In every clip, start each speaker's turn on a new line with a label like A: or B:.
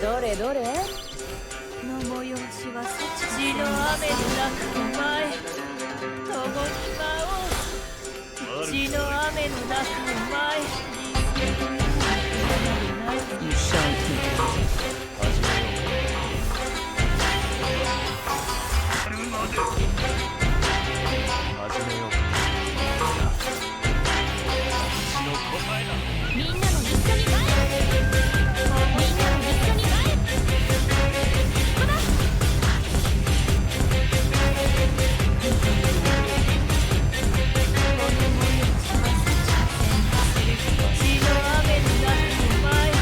A: どれどれ
B: の催しは血の雨の中お前ともに舞おう血の雨の中お前
A: You shan't take it.
C: 始めよう。私の答えだ。
B: みんなも一緒に舞えみんなも一緒に舞えこだ血の雨の中お前思い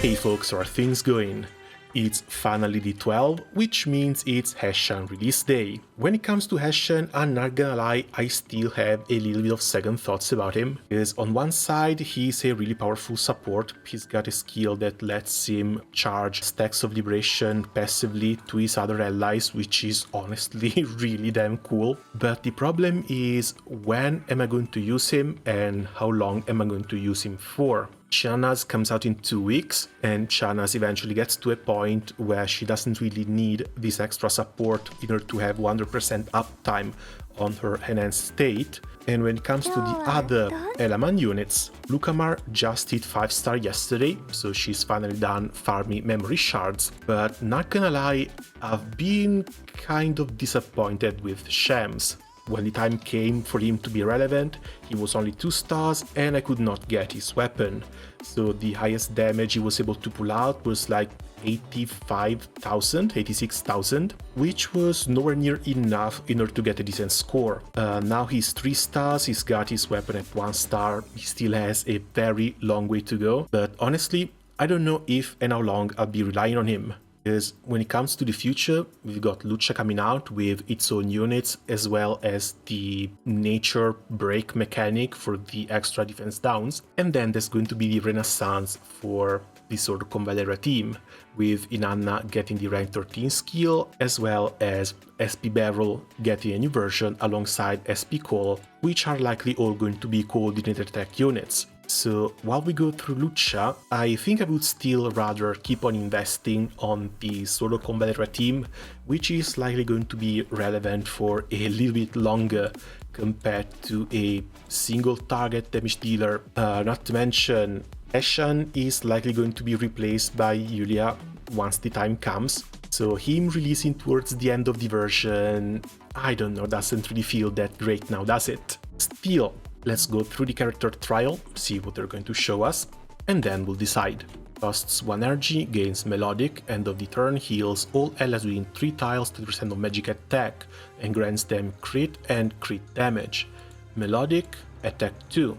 D: Hey folks, how are things going? It's finally D12, which means it's Heshan release day. When it comes to Heshan, I'm not gonna lie, I still have a little bit of second thoughts about him. Because on one side, he's a really powerful support. He's got a skill that lets him charge stacks of liberation passively to his other allies, which is honestly really damn cool. But the problem is, when am I going to use him and how long am I going to use him for? Shanna's comes out in 2 weeks, and Shanna's eventually gets to a point where she doesn't really need this extra support in order to have 100% uptime on her enhanced state. And when it comes to the other Elaman units, Lukamar just hit 5-star yesterday, so she's finally done farming memory shards. But not gonna lie, I've been kind of disappointed with Shams. When the time came for him to be relevant, he was only 2 stars and I could not get his weapon. So the highest damage he was able to pull out was like 85,000, 86,000, which was nowhere near enough in order to get a decent score. Now he's 3 stars, he's got his weapon at 1 star, he still has a very long way to go, but honestly, I don't know if and how long I'll be relying on him. Because when it comes to the future, we've got Lucha coming out with its own units, as well as the nature break mechanic for the extra defense downs, and then there's going to be the renaissance for the sort of Convallaria team, with Inanna getting the rank 13 skill, as well as SP Barrel getting a new version alongside SP Call, which are likely all going to be coordinated attack units. So while we go through Lucha, I think I would still rather keep on investing on the solo Convallaria team, which is likely going to be relevant for a little bit longer compared to a single target damage dealer. Not to mention, Heshan is likely going to be replaced by Yulia once the time comes. So him releasing towards the end of the version, I don't know, doesn't really feel that great now, does it? Still, let's go through the character trial, see what they're going to show us, and then we'll decide. Costs 1 energy, gains melodic, end of the turn, heals all allies within 3 tiles 2% of magic attack, and grants them crit and crit damage. Melodic, attack 2.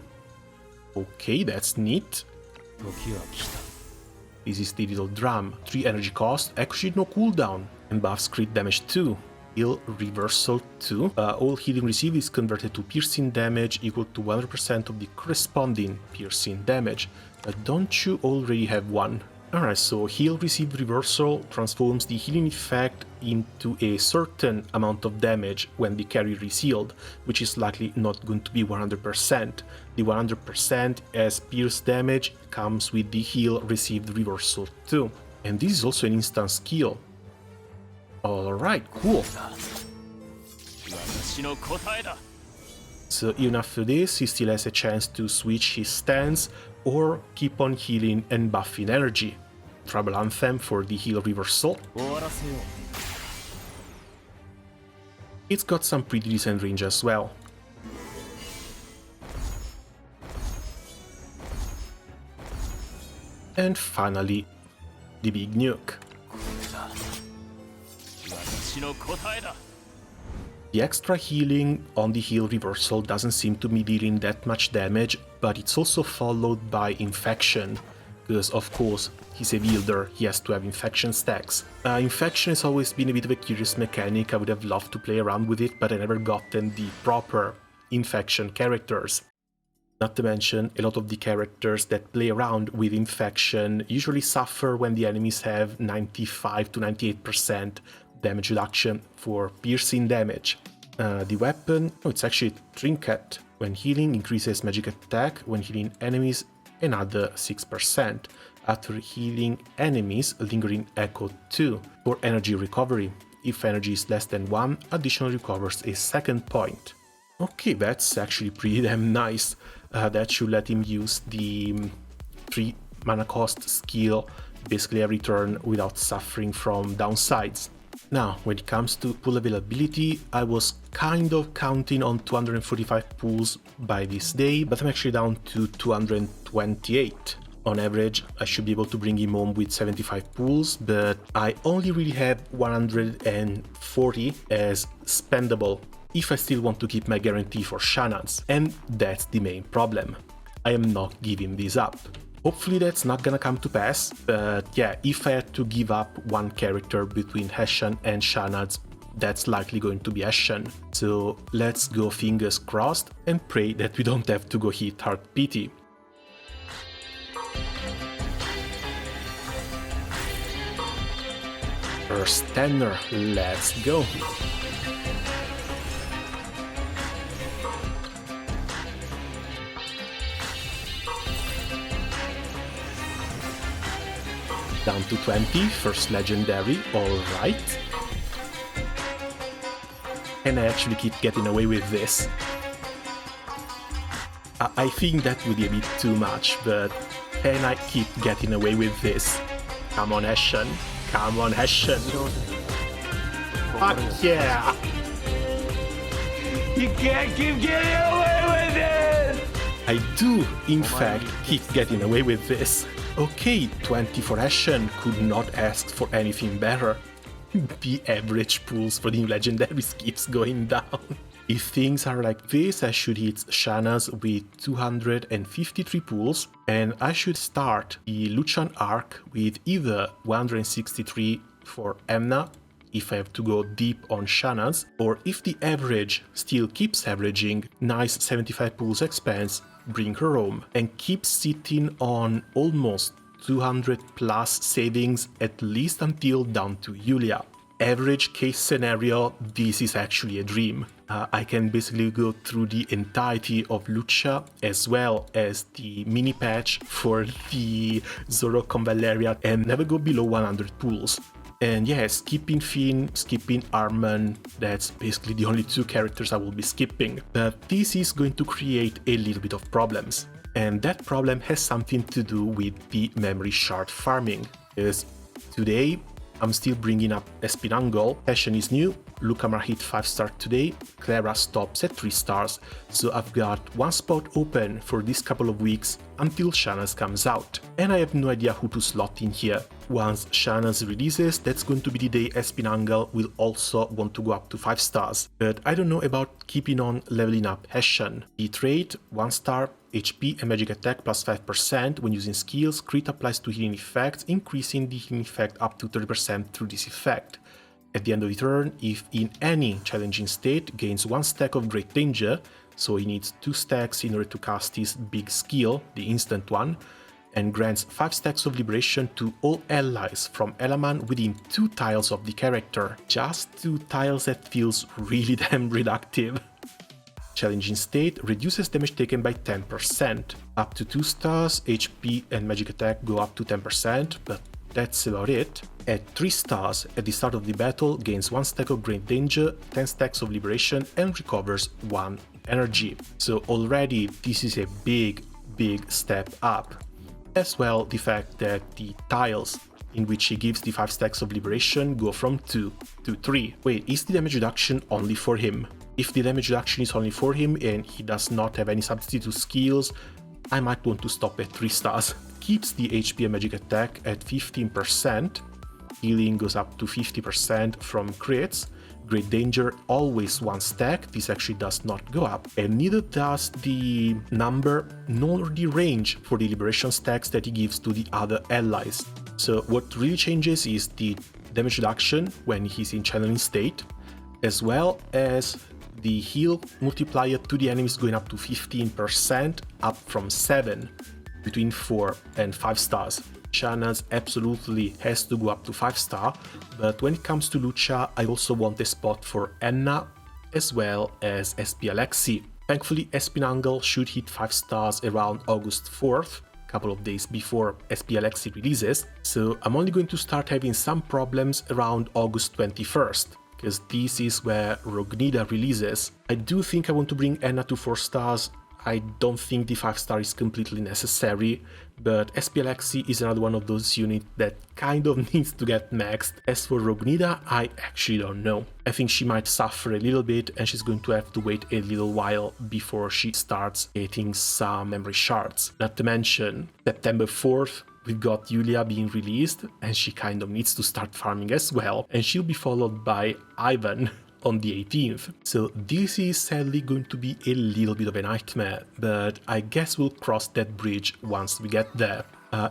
D: Okay, that's neat. This is the little drum. 3 energy cost, actually no cooldown, and buffs crit damage 2. Heal reversal 2. All healing received is converted to piercing damage equal to 100% of the corresponding piercing damage. But don't you already have one? Alright, so heal received reversal transforms the healing effect into a certain amount of damage when the carrier is healed, which is likely not going to be 100%. The 100% as pierce damage comes with the heal received reversal too. And this is also an instant skill. Alright, cool.
C: 私の答えだ
D: So even after this, he still has a chance to switch his stance or keep on healing and buffing energy. Trouble Anthem for the heal reversal.
C: 終わらせよう
D: It's got some pretty decent range as well. And finally, the big nuke.
C: 私の答えだ
D: The extra healing on the heal reversal doesn't seem to be dealing that much damage, but it's also followed by infection, because of course he's a wielder, he has to have infection stacks. Infection has always been a bit of a curious mechanic. I would have loved to play around with it, but I never gotten the proper infection characters. Not to mention, a lot of the characters that play around with infection usually suffer when the enemies have 95 to 98% damage reduction for piercing damage. The weapon, it's actually a trinket. When healing, increases magic attack. When healing enemies, another 6%. After healing enemies, lingering echo 2 for energy recovery. If energy is less than 1, additional recovers a second point. Okay, that's actually pretty damn nice. That should let him use the 3 mana cost skill basically every turn without suffering from downsides. Now, when it comes to pool availability, I was kind of counting on 245 pools by this day, but I'm actually down to 228. On average, I should be able to bring him home with 75 pools, but I only really have 140 as spendable if I still want to keep my guarantee for Shannons, and that's the main problem. I am not giving this up. Hopefully that's not gonna come to pass, but yeah, if I had to give up one character between Heshan and Shannons, that's likely going to be Heshan. So let's go fingers crossed and pray that we don't have to go hit hard pity. First tenor, let's go. Down to 20, first legendary, alright. And I actually keep getting away with this. I think that would be a bit too much, but can I keep getting away with this? Come on, Heshan. Come on, Heshan. Fuck yeah!
C: You can't keep getting away with it!
D: I do, in fact, keep getting away with this. Okay, 20 for Heshan, could not ask for anything better. The average pools for the legendaries keeps going down. If things are like this, I should hit Shanna's with 253 pools, and I should start the Lucian arc with either 163 for Emna, if I have to go deep on Shanna's, or if the average still keeps averaging, nice 75 pools expense, bring her home, and keep sitting on almost 200 plus savings at least until down to Yulia. Average case scenario, this is actually a dream. I can basically go through the entirety of Lucia as well as the mini patch for the Zoro Convallaria and never go below 100 pools. And yeah, skipping Finn, skipping Arman, that's basically the only 2 characters I will be skipping. But this is going to create a little bit of problems. And that problem has something to do with the memory shard farming. Because today, I'm still bringing up Espinangle, Heshan is new, Lucamar hit 5-star today, Clara stops at 3 stars, so I've got 1 spot open for this couple of weeks until Shanna's comes out. And I have no idea who to slot in here. Once Shanna's releases, that's going to be the day Espinangle will also want to go up to 5 stars. But I don't know about keeping on leveling up Heshan. The trait, 1 star, HP and magic attack plus 5% when using skills, crit applies to healing effects, increasing the healing effect up to 30% through this effect. At the end of the turn, if in any challenging state, gains 1 stack of Great Danger, so he needs 2 stacks in order to cast his big skill, the instant one, and grants 5 stacks of liberation to all allies from Elaman within 2 tiles of the character. Just 2 tiles that feels really damn reductive. Challenging state reduces damage taken by 10%. Up to 2 stars, HP and magic attack go up to 10%, but that's about it. At 3 stars, at the start of the battle, gains 1 stack of Great Danger, 10 stacks of Liberation, and recovers 1 energy. So already this is a big step up. As well, the fact that the tiles in which he gives the 5 stacks of Liberation go from 2 to 3. Wait, is the damage reduction only for him? If the damage reduction is only for him and he does not have any substitute skills, I might want to stop at 3 stars. Keeps the HP and magic attack at 15%, healing goes up to 50% from crits, Great Danger always 1 stack, this actually does not go up, and neither does the number nor the range for the Liberation stacks that he gives to the other allies. So what really changes is the damage reduction when he's in channeling state, as well as the heal multiplier to the enemies going up to 15%, up from 7 between 4 and 5 stars. Shanna's absolutely has to go up to 5 star, but when it comes to Lucia, I also want a spot for Enna as well as SP Alexi. Thankfully, SP Nangle should hit 5 stars around August 4th, a couple of days before SP Alexi releases, so I'm only going to start having some problems around August 21st. Because this is where Rognida releases. I do think I want to bring Enna to 4 stars. I don't think the 5 star is completely necessary, but SP Alexi is another one of those units that kind of needs to get maxed. As for Rognida, I actually don't know. I think she might suffer a little bit and she's going to have to wait a little while before she starts getting some memory shards. Not to mention, September 4th, we've got Yulia being released, and she kind of needs to start farming as well, and she'll be followed by Ivan on the 18th. So this is sadly going to be a little bit of a nightmare, but I guess we'll cross that bridge once we get there.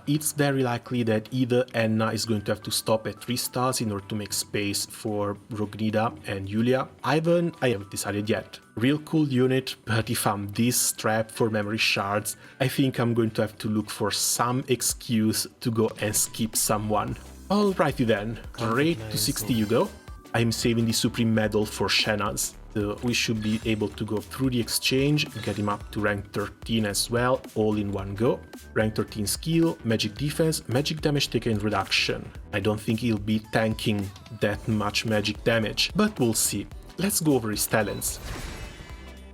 D: It's very likely that either Enna is going to have to stop at 3 stars in order to make space for Rognida and Yulia. Ivan, I haven't decided yet. Real cool unit, but if I'm this strapped for memory shards, I think I'm going to have to look for some excuse to go and skip someone. Alrighty then, rate to 60 you go. I'm saving the Supreme Medal for Shanaz. So we should be able to go through the exchange, get him up to rank 13 as well, all in one go. Rank 13 skill, magic defense, magic damage taken reduction. I don't think he'll be tanking that much magic damage, but we'll see. Let's go over his talents.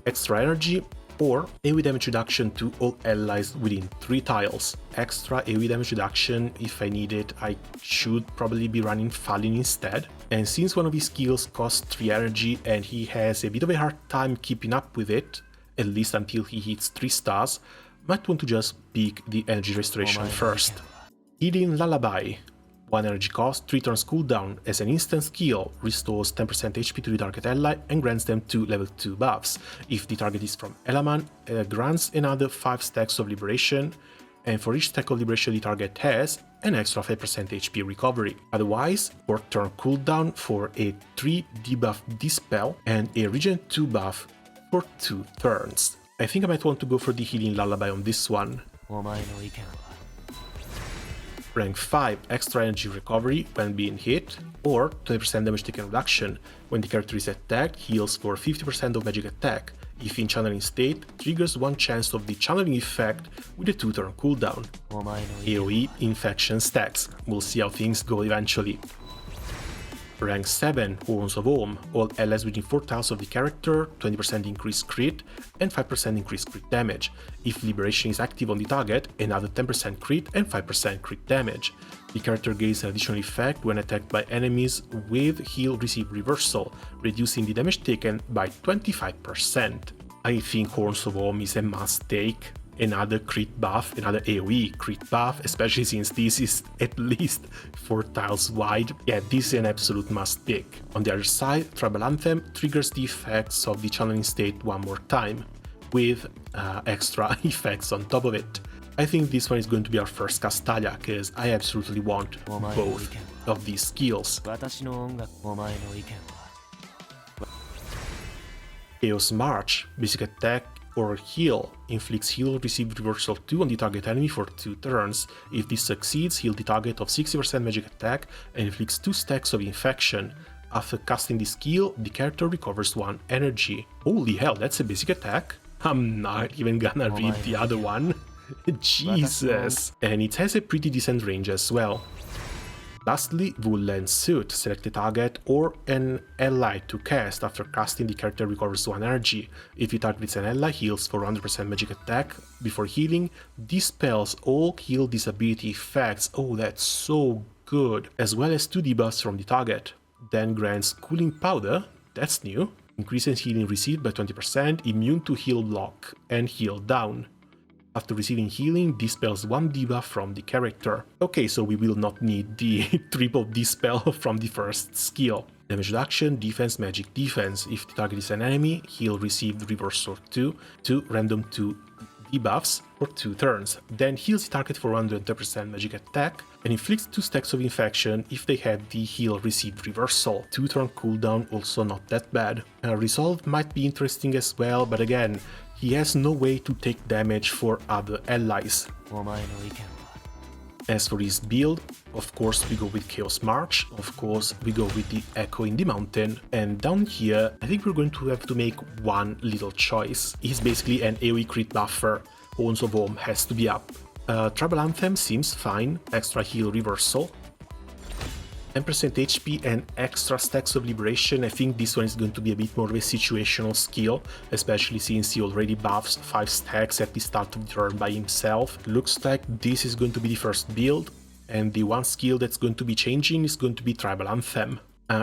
D: Extra energy, or AoE damage reduction to all allies within 3 tiles. Extra AoE damage reduction, if I need it, I should probably be running Falin instead. And since one of his skills costs 3 energy and he has a bit of a hard time keeping up with it, at least until he hits 3 stars, might want to just pick the energy restoration first. Healing Lullaby. 1 energy cost, 3 turns cooldown. As an instant skill, restores 10% HP to the target ally and grants them 2 level 2 buffs. If the target is from Elaman, grants another 5 stacks of liberation, and for each stack of liberation the target has, an extra 5% HP recovery. Otherwise, 4 turn cooldown for a 3 debuff Dispel and a Regen 2 buff for 2 turns. I think I might want to go for the Healing Lullaby on this one. Rank 5 extra energy recovery when being hit, or 20% damage taken reduction. When the character is attacked, heals for 50% of magic attack. If in channeling state, triggers 1 chance of the channeling effect with a 2 turn cooldown. AoE infection stacks. We'll see how things go eventually. Rank 7 Horns of Ohm. All allies within 4 tiles of the character, 20% increased crit and 5% increased crit damage. If Liberation is active on the target, another 10% crit and 5% crit damage. The character gains an additional effect when attacked by enemies with heal receive reversal, reducing the damage taken by 25%. I think Horns of Ohm is a must take. Another crit buff, another AoE crit buff, especially since this is at least 4 tiles wide. Yeah, this is an absolute must pick. On the other side, Tribal Anthem triggers the effects of the channeling state 1 more time, with extra effects on top of it. I think this one is going to be our first Castalia, because I absolutely want both of these skills. Chaos March, basic attack or heal, inflicts heal received reversal 2 on the target enemy for 2 turns. If this succeeds, heal the target of 60% magic attack and inflicts 2 stacks of infection. After casting this skill, the character recovers 1 energy. Holy hell, that's a basic attack? I'm not even gonna read the other one. Jesus! And it has a pretty decent range as well. Lastly, Woodland Suit. Select a target or an ally to cast. After casting, the character recovers 1 energy. If it targets an ally, heals for 100% magic attack. Before healing, dispels all heal disability effects. Oh, that's so good. As well as 2 debuffs from the target. Then grants Cooling Powder. That's new. Increases healing received by 20%, immune to heal block and heal down. After receiving healing, dispels 1 debuff from the character. Okay, so we will not need the triple dispel from the first skill. Damage reduction, defense, magic defense. If the target is an enemy, heal received reversal 2 random 2 debuffs for 2 turns. Then heals the target for 110% magic attack and inflicts 2 stacks of infection if they have the heal received reversal. 2 turn cooldown, also not that bad. Resolve might be interesting as well, but again, he has no way to take damage for other allies. As for his build, of course we go with Chaos March, of course we go with the Echo in the Mountain, and down here I think we're going to have to make one little choice. He's basically an AoE crit buffer, Horns of Home has to be up. Tribal Anthem seems fine, extra heal reversal. 10% HP and extra stacks of liberation. I think this one is going to be a bit more of a situational skill, especially since he already buffs 5 stacks at the start of the turn by himself. Looks like this is going to be the first build, and the one skill that's going to be changing is going to be Tribal Anthem.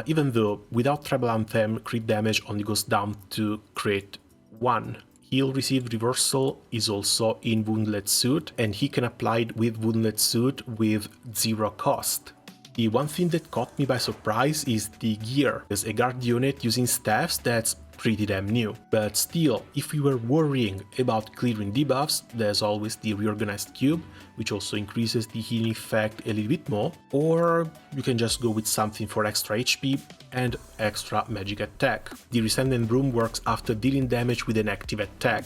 D: Even though without Tribal Anthem, crit damage only goes down to crit 1. Heal received reversal is also in Wounded Suit, and he can apply it with Wounded Suit with 0 cost. The one thing that caught me by surprise is the gear. There's a guard unit using staffs that's pretty damn new. But still, if we were worrying about clearing debuffs, there's always the Reorganized Cube, which also increases the healing effect a little bit more. Or you can just go with something for extra HP and extra magic attack. The Rescendent Broom works after dealing damage with an active attack.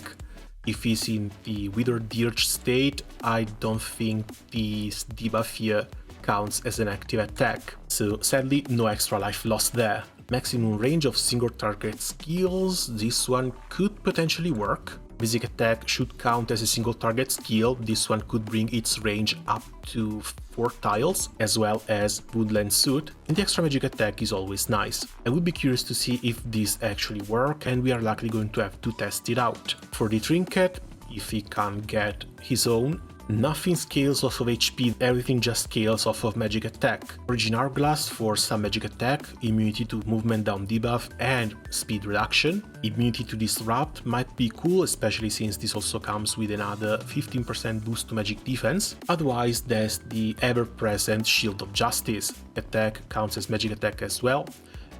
D: If he's in the Withered Dirge state, I don't think this debuff here counts as an active attack, so sadly no extra life lost there. Maximum range of single target skills, this one could potentially work. Basic attack should count as a single target skill, this one could bring its range up to 4 tiles, as well as Woodland Suit, and the extra magic attack is always nice. I would be curious to see if these actually work, and we are likely going to have to test it out. For the trinket, if he can't get his own, nothing scales off of HP, everything just scales off of magic attack. Origin Hourglass for some magic attack, immunity to movement down debuff and speed reduction. Immunity to Disrupt might be cool, especially since this also comes with another 15% boost to magic defense. Otherwise there's the ever-present Shield of Justice. Attack counts as magic attack as well,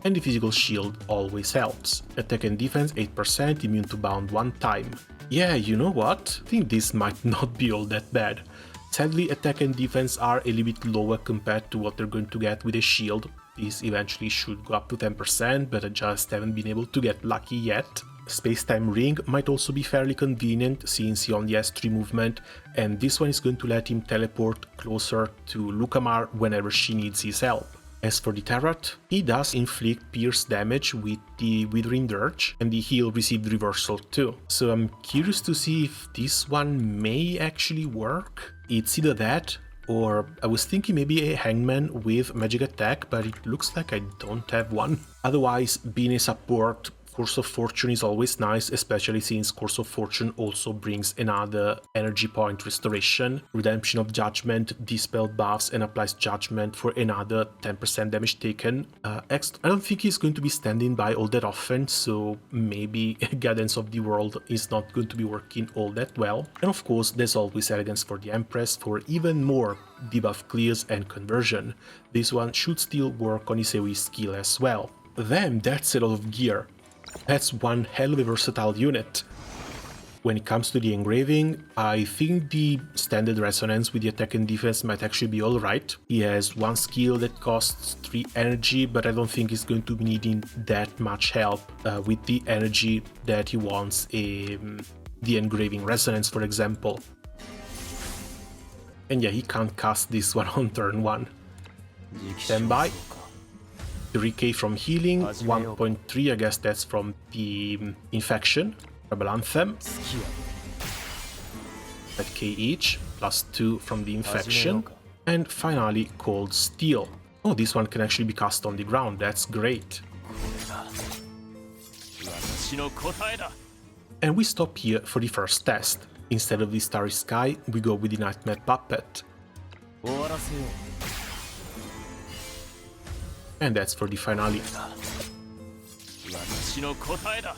D: and the physical shield always helps. Attack and defense 8%, immune to bound 1 time. Yeah, you know what? I think this might not be all that bad. Sadly, attack and defense are a little bit lower compared to what they're going to get with a shield. This eventually should go up to 10%, but I just haven't been able to get lucky yet. Space-Time Ring might also be fairly convenient since he only has 3 movement, and this one is going to let him teleport closer to Lukamar whenever she needs his help. As for the Tarot, he does inflict pierce damage with the Withering Dirge, and the heal received reversal too. So I'm curious to see if this one may actually work. It's either that, or I was thinking maybe a Hangman with magic attack, but it looks like I don't have one. Otherwise, being a support, Course of Fortune is always nice, especially since Course of Fortune also brings another energy point restoration, Redemption of Judgment, dispel buffs, and applies Judgment for another 10% damage taken. I don't think he's going to be standing by all that often, so maybe Guidance of the World is not going to be working all that well. And of course, there's always Elegance for the Empress for even more debuff clears and conversion. This one should still work on his AoE skill as well. Then that's a lot of gear. That's one hell of a versatile unit. When it comes to the engraving, I think the standard resonance with the attack and defense might actually be alright. He has one skill that costs 3 energy, but I don't think he's going to be needing that much help with the energy that he wants the engraving resonance, for example. And yeah, he can't cast this one on turn 1. Stand by. 3k from healing, 1.3 I guess that's from the infection. Rebel Anthem, 5k each, plus 2 from the infection. And finally Cold Steel. Oh, this one can actually be cast on the ground, that's great.
C: 私の答えだ
D: And we stop here for the first test. Instead of the Starry Sky, we go with the Nightmare Puppet.
C: 終わらせよ
D: And that's for the finale.
C: 私の答えだ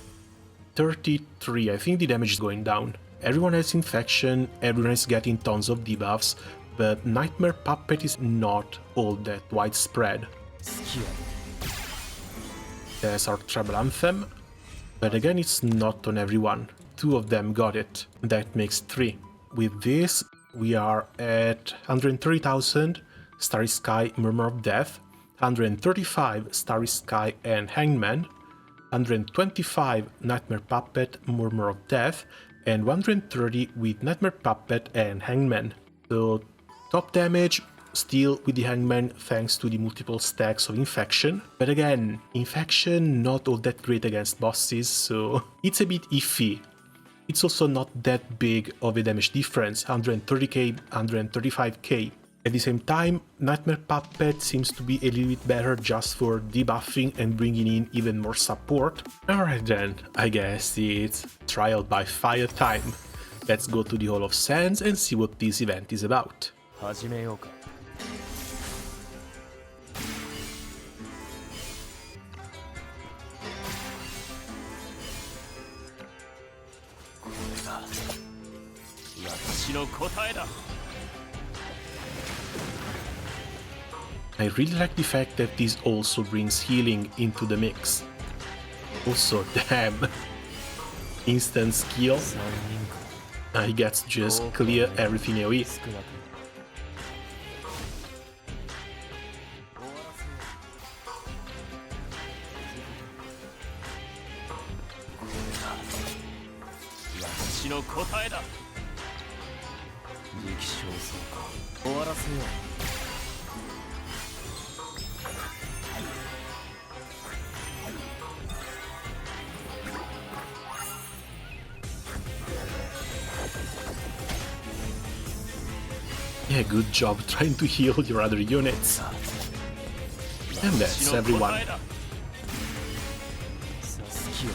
D: 33, I think the damage is going down. Everyone has infection, everyone is getting tons of debuffs, but Nightmare Puppet is not all that widespread.
C: 好きや
D: There's our Treble Anthem, but again it's not on everyone. 2 of them got it, that makes 3. With this, we are at 130,000 Starry Sky, Murmur of Death, 135 Starry Sky and Hangman, 125 Nightmare Puppet, Murmur of Death, and 130 with Nightmare Puppet and Hangman. So top damage still with the Hangman thanks to the multiple stacks of Infection. But again, Infection not all that great against bosses, so it's a bit iffy. It's also not that big of a damage difference, 130k, 135k. At the same time, Nightmare Puppet seems to be a little bit better just for debuffing and bringing in even more support. Alright then, I guess it's Trial by Fire time. Let's go to the Hall of Sands and see what this event is about.
C: 始めようか これが私の答えだ
D: I really like the fact that this also brings healing into the mix. Also, damn. Instant skill.
C: 3人か
D: I get to just clear everything away.
C: 少なく 私の答えだ力小僧か終わらせよう
D: Yeah, good job trying to heal your other units. And that's everyone.
C: さあ好きよ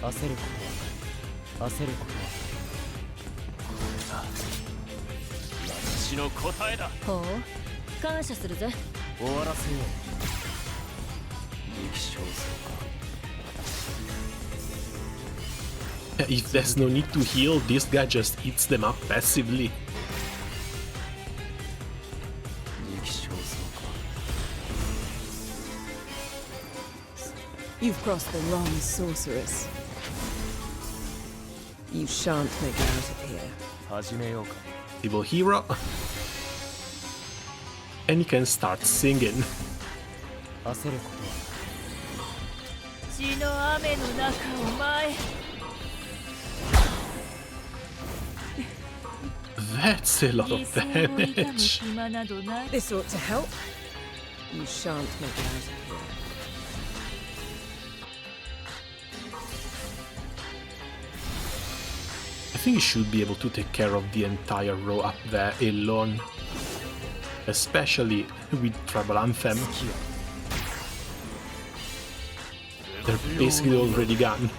C: 焦ることは焦ることは私の答えだ
B: ほう感謝するぜ
C: 終わらせよう力小僧か
D: If there's no need to heal, this guy just eats them up passively.
C: 力小僧か
A: You've crossed the wrong sorceress. You shan't make it out of here.
C: 始めようか
D: Evil hero. And he can start singing.
C: 焦ることは
B: 血の雨の中お前
D: That's a lot of
B: 理想を痛む
D: damage.
B: 暇などない
A: This ought to help. You shan't make it out of here.
D: I think he should be able to take care of the entire row up there alone. Especially with Tribal Anthem.
C: 好きよ
D: They're basically already gone.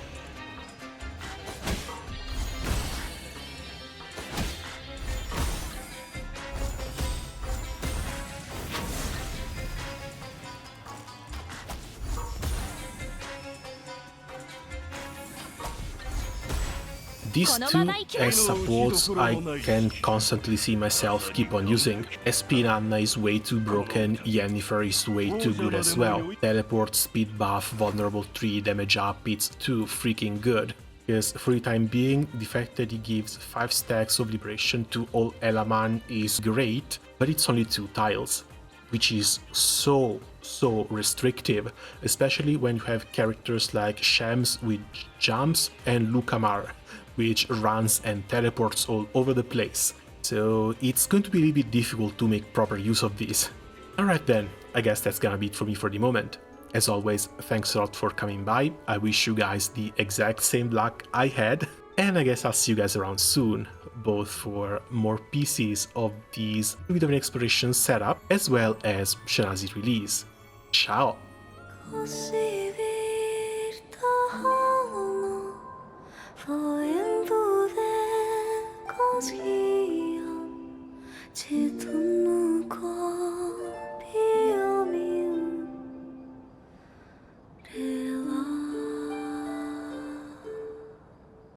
D: These two as supports I can constantly see myself keep on using. SP Nanna is way too broken, Yennefer is way too good as well. Teleport, speed buff, vulnerable 3, damage up, it's too freaking good. Because for the time being, the fact that he gives 5 stacks of liberation to all Elaman is great, but it's only 2 tiles, which is so restrictive, especially when you have characters like Shams with jumps and Lukamar, which runs and teleports all over the place. So it's going to be a little bit difficult to make proper use of these. Alright then, I guess that's gonna be it for me for the moment. As always, thanks a lot for coming by, I wish you guys the exact same luck I had, and I guess I'll see you guys around soon. both for more pieces of this bit of an exploration setup as well as Shanazi's release. Ciao!
B: Cause he